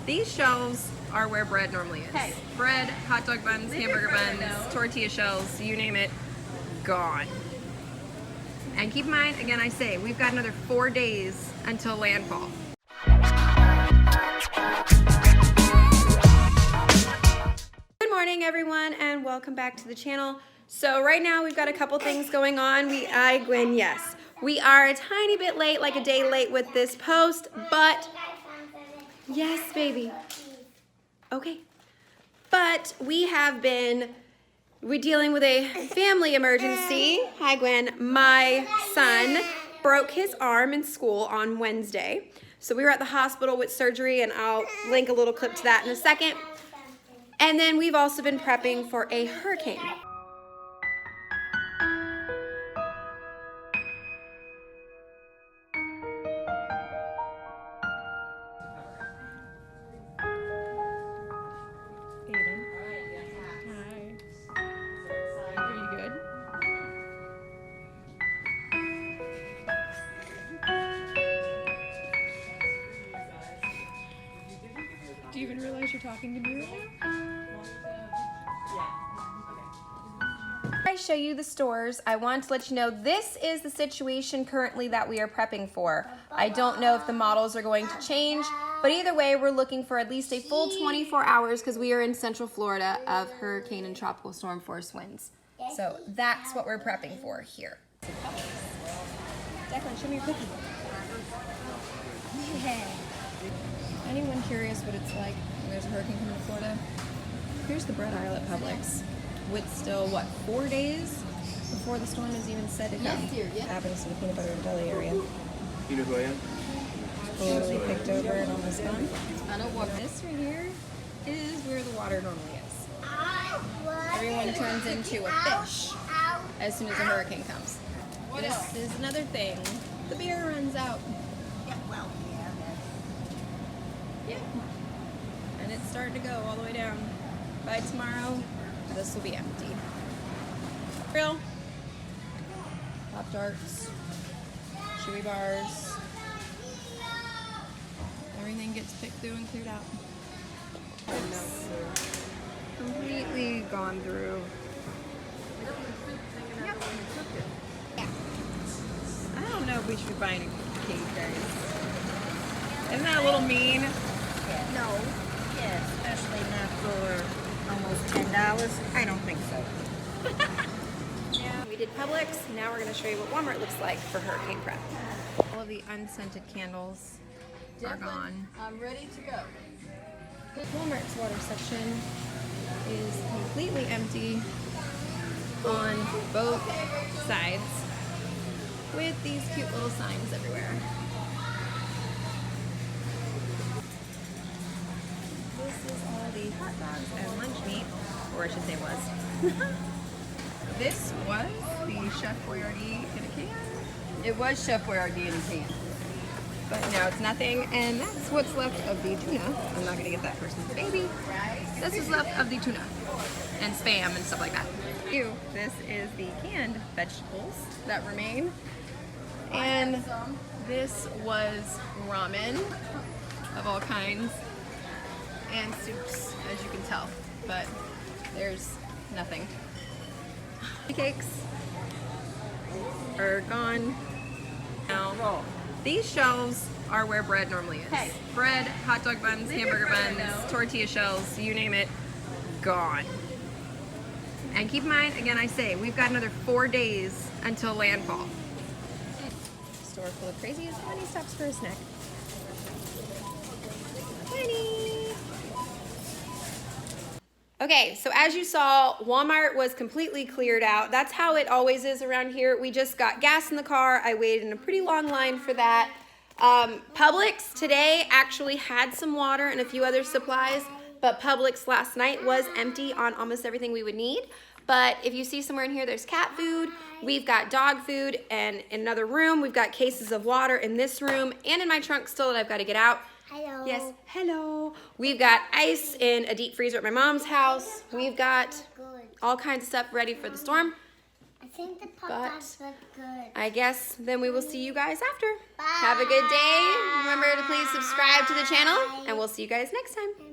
These shelves are where bread normally is. Hey. Bread, hot dog buns, hamburger buns, tortilla shells, you name it, gone. And keep in mind, again, I say, we've got another 4 days until landfall. Good morning, everyone, and welcome back to the channel. So right now we've got a couple things going on. Yes. We are a tiny bit late, like a day late with this post, but yes, baby. Okay. But we're dealing with a family emergency. Hi, Gwen. My son broke his arm in school on Wednesday. So we were at the hospital with surgery, and I'll link a little clip to that in a second. And then we've also been prepping for a hurricane. Do you even realize you're talking to me right now? Before I show you the stores, I want to let you know this is the situation currently that we are prepping for. I don't know if the models are going to change, but either way, we're looking for at least a full 24 hours because we are in Central Florida of hurricane and tropical storm force winds. So that's what we're prepping for here. Declan, show me your cookie. Yeah. Anyone curious what it's like when there's a hurricane coming to Florida? Here's the bread aisle at Publix with still, what, 4 days before the storm is even said to come. Yes, dear, yes. Happens to the peanut butter and jelly area. You know who I am? Totally picked over and almost gone. I know what. This right here is where the water normally is. Everyone turns into a fish as soon as a hurricane comes. What This else? is another thing. The beer runs out. Yeah. And it's starting to go all the way down. By tomorrow, this will be empty. Real. Pop Tarts. Chewy bars. Everything gets picked through and cleared out. It's completely gone through. I don't know if we should be buying a cake, guys. Isn't that a little mean? No. Yeah, especially not for almost $10. I don't think so. Yeah. We did Publix. Now we're going to show you what Walmart looks like for hurricane prep. All of the unscented candles are gone. I'm ready to go. Walmart's water section is completely empty on both sides with these cute little signs everywhere. This is all the hot dogs and lunch meat, or I should say was. This was the Chef Boyardee in a can, It was Chef Boyardee in a can. but now it's nothing, and that's what's left of the tuna. I'm not gonna get that person's baby. This is left of the tuna and Spam and stuff like that. This is the canned vegetables that remain, and this was ramen of all kinds and soups, as you can tell, but there's nothing. The cakes are gone now. These shelves are where bread normally is. Hey. Bread, hot dog buns, hamburger buns, tortilla shells, you name it, gone. And keep in mind, again, I say, we've got another 4 days until landfall. Store full of crazies. Honey stops for a snack. Honey! Okay, so as you saw, Walmart was completely cleared out. That's how it always is around here. We just got gas in the car. I waited in a pretty long line for that. Publix today actually had some water and a few other supplies, but Publix last night was empty on almost everything we would need. But if you see somewhere in here, there's cat food. We've got dog food, and in another room, we've got cases of water in this room and in my trunk still that I've got to get out. Hello. Yes, hello. We've got ice in a deep freezer at my mom's house. We've got all kinds of stuff ready for the storm. think the But Pop-Tarts look good. I guess then we will see you guys after. Bye. Have a good day. Remember to please subscribe to the channel, and we'll see you guys next time.